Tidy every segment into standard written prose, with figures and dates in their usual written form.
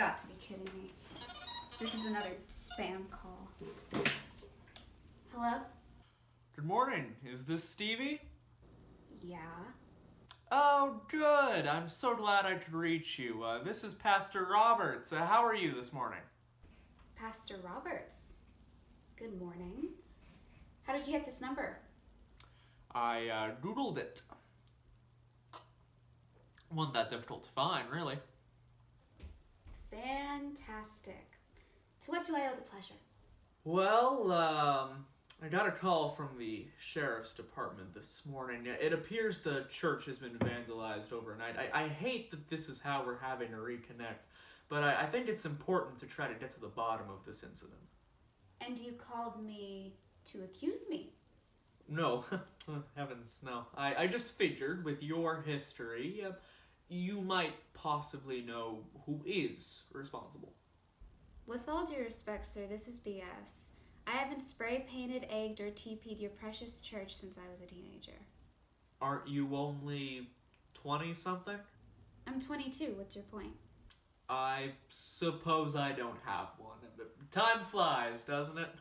got to be kidding me. This is another spam call. Hello? Good morning. Is this Stevie? Yeah. Oh, good. I'm so glad I could reach you. This is Pastor Roberts. How are you this morning? Pastor Roberts. Good morning. How did you get this number? I Googled it. Wasn't that difficult to find, really. Fantastic. To what do I owe the pleasure? Well, I got a call from the sheriff's department this morning. It appears the church has been vandalized overnight. I hate that this is how we're having to reconnect, but I think it's important to try to get to the bottom of this incident. And you called me to accuse me? No, heavens, no. I just figured with your history, you might possibly know who is responsible. With all due respect, sir, this is BS. I haven't spray painted, egged, or TP'd your precious church since I was a teenager. Aren't you only 20-something? I'm 22. What's your point? I suppose I don't have one. Time flies, doesn't it?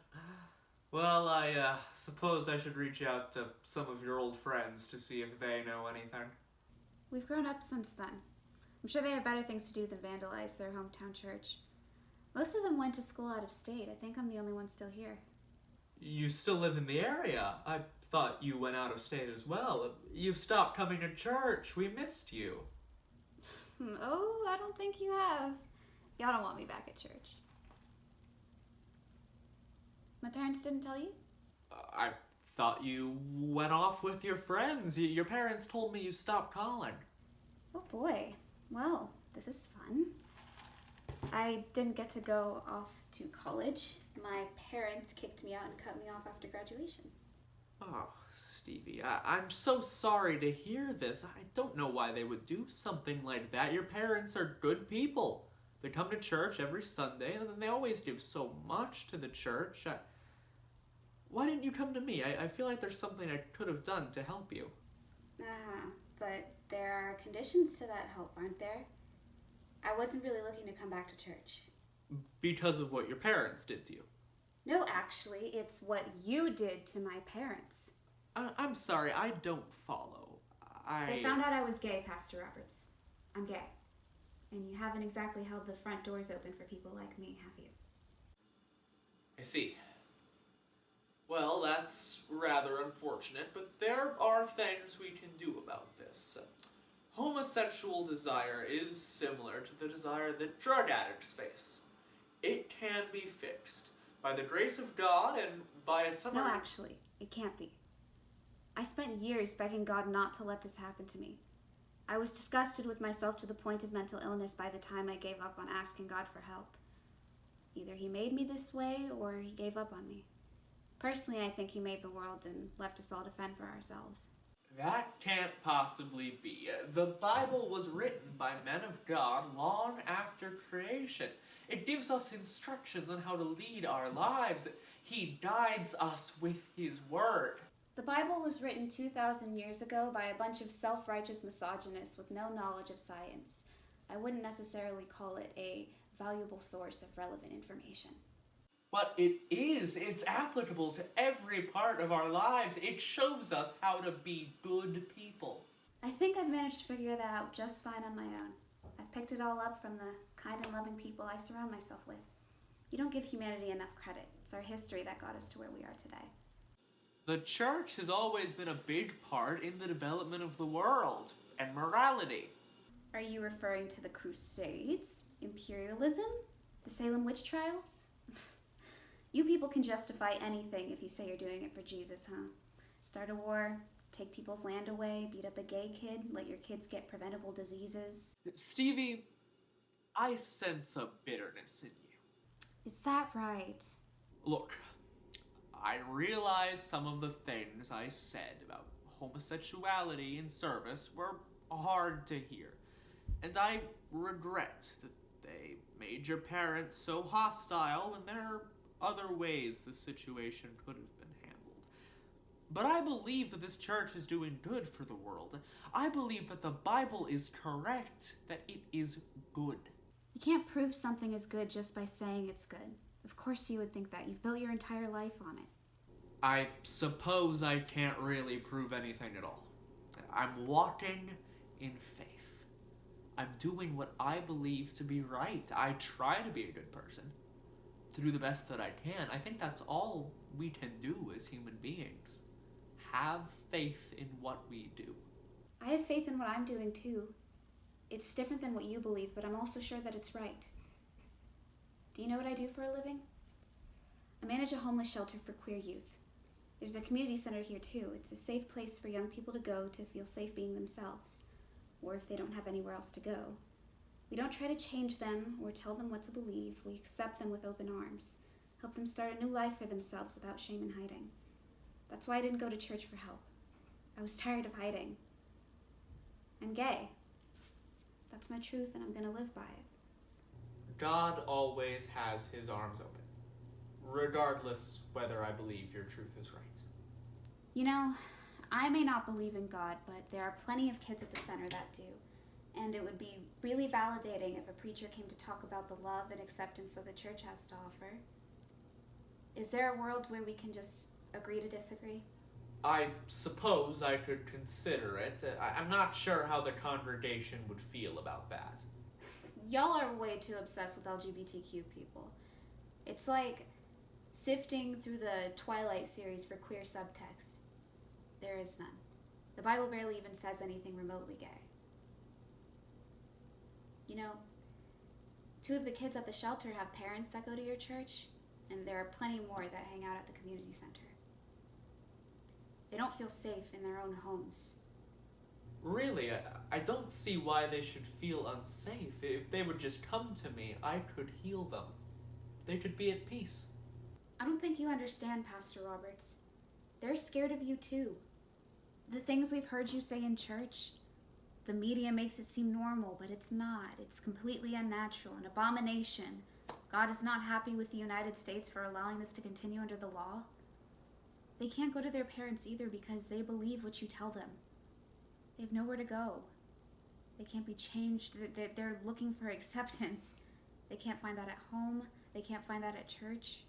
Well, I suppose I should reach out to some of your old friends to see if they know anything. We've grown up since then. I'm sure they have better things to do than vandalize their hometown church. Most of them went to school out of state. I think I'm the only one still here. You still live in the area? I thought you went out of state as well. You've stopped coming to church. We missed you. Oh, I don't think you have. Y'all don't want me back at church. My parents didn't tell you? I thought you went off with your friends. Your parents told me you stopped calling. Oh boy. Well, this is fun. I didn't get to go off to college. My parents kicked me out and cut me off after graduation. Oh, Stevie, I'm so sorry to hear this. I don't know why they would do something like that. Your parents are good people. They come to church every Sunday, and they always give so much to the church. Why didn't you come to me? I feel like there's something I could have done to help you. But there are conditions to that help, aren't there? I wasn't really looking to come back to church. Because of what your parents did to you? No, actually, it's what you did to my parents. I'm sorry, I don't follow. They found out I was gay, Pastor Roberts. I'm gay. And you haven't exactly held the front doors open for people like me, have you? I see. Well, that's rather unfortunate, but there are things we can do about this. Homosexual desire is similar to the desire that drug addicts face. It can be fixed by the grace of God and by some... No, actually, it can't be. I spent years begging God not to let this happen to me. I was disgusted with myself to the point of mental illness by the time I gave up on asking God for help. Either he made me this way, or he gave up on me. Personally, I think he made the world and left us all to fend for ourselves. That can't possibly be. The Bible was written by men of God long after creation. It gives us instructions on how to lead our lives. He guides us with his word. The Bible was written 2,000 years ago by a bunch of self-righteous misogynists with no knowledge of science. I wouldn't necessarily call it a valuable source of relevant information. But it is. It's applicable to every part of our lives. It shows us how to be good people. I think I've managed to figure that out just fine on my own. I've picked it all up from the kind and loving people I surround myself with. You don't give humanity enough credit. It's our history that got us to where we are today. The church has always been a big part in the development of the world and morality. Are you referring to the Crusades? Imperialism? The Salem witch trials? You people can justify anything if you say you're doing it for Jesus, huh? Start a war, take people's land away, beat up a gay kid, let your kids get preventable diseases. Stevie, I sense a bitterness in you. Is that right? Look, I realize some of the things I said about homosexuality in service were hard to hear, and I regret that they made your parents so hostile when there are other ways the situation could have been handled. But I believe that this church is doing good for the world. I believe that the Bible is correct, that it is good. You can't prove something is good just by saying it's good. Of course you would think that. You've built your entire life on it. I suppose I can't really prove anything at all. I'm walking in faith. I'm doing what I believe to be right. I try to be a good person. To do the best that I can. I think that's all we can do as human beings. Have faith in what we do. I have faith in what I'm doing too. It's different than what you believe, but I'm also sure that it's right. Do you know what I do for a living? I manage a homeless shelter for queer youth. There's a community center here too. It's a safe place for young people to go to feel safe being themselves, or if they don't have anywhere else to go. We don't try to change them or tell them what to believe. We accept them with open arms, help them start a new life for themselves without shame and hiding. That's why I didn't go to church for help. I was tired of hiding. I'm gay. That's my truth, and I'm gonna live by it. God always has his arms open, regardless whether I believe your truth is right. You know, I may not believe in God, but there are plenty of kids at the center that do. And it would be really validating if a preacher came to talk about the love and acceptance that the church has to offer. Is there a world where we can just agree to disagree? I suppose I could consider it. I'm not sure how the congregation would feel about that. Y'all are way too obsessed with LGBTQ people. It's like sifting through the Twilight series for queer subtext. There is none. The Bible barely even says anything remotely gay. You know, 2 of the kids at the shelter have parents that go to your church, and there are plenty more that hang out at the community center. They don't feel safe in their own homes. Really, I don't see why they should feel unsafe. If they would just come to me, I could heal them. They could be at peace. I don't think you understand, Pastor Roberts. They're scared of you too. The things we've heard you say in church, the media makes it seem normal, but it's not. It's completely unnatural, an abomination. God is not happy with the United States for allowing this to continue under the law. They can't go to their parents either because they believe what you tell them. They have nowhere to go. They can't be changed. They're looking for acceptance. They can't find that at home. They can't find that at church.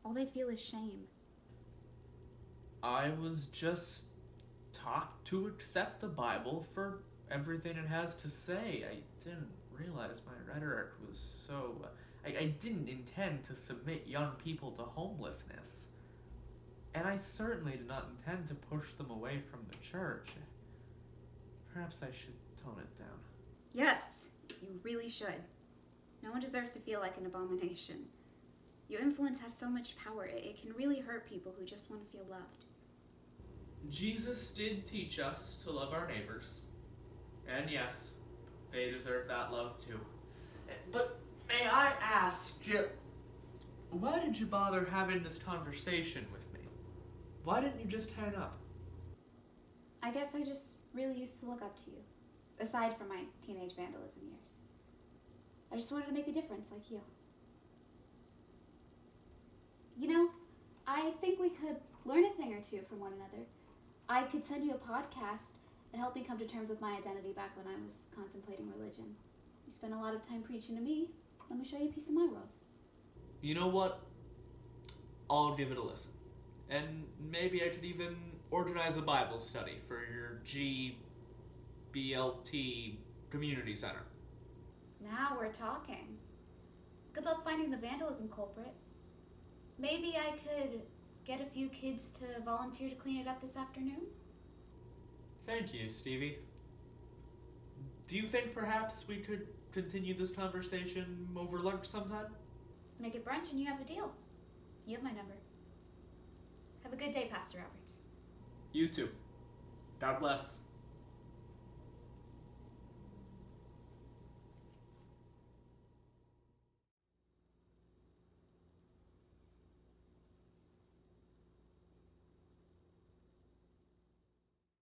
All they feel is shame. I was just taught to accept the Bible for everything it has to say. I didn't realize my rhetoric was so... I didn't intend to submit young people to homelessness. And I certainly did not intend to push them away from the church. Perhaps I should tone it down. Yes, you really should. No one deserves to feel like an abomination. Your influence has so much power. It can really hurt people who just want to feel loved. Jesus did teach us to love our neighbors. And yes, they deserve that love too. But may I ask, why did you bother having this conversation with me? Why didn't you just hang up? I guess I just really used to look up to you, aside from my teenage vandalism years. I just wanted to make a difference like you. You know, I think we could learn a thing or two from one another. I could send you a podcast and help me come to terms with my identity back when I was contemplating religion. You spent a lot of time preaching to me. Let me show you a piece of my world. You know what? I'll give it a listen. And maybe I could even organize a Bible study for your GBLT community center. Now we're talking. Good luck finding the vandalism culprit. Maybe I could get a few kids to volunteer to clean it up this afternoon? Thank you, Stevie. Do you think perhaps we could continue this conversation over lunch sometime? Make it brunch and you have a deal. You have my number. Have a good day, Pastor Roberts. You too. God bless.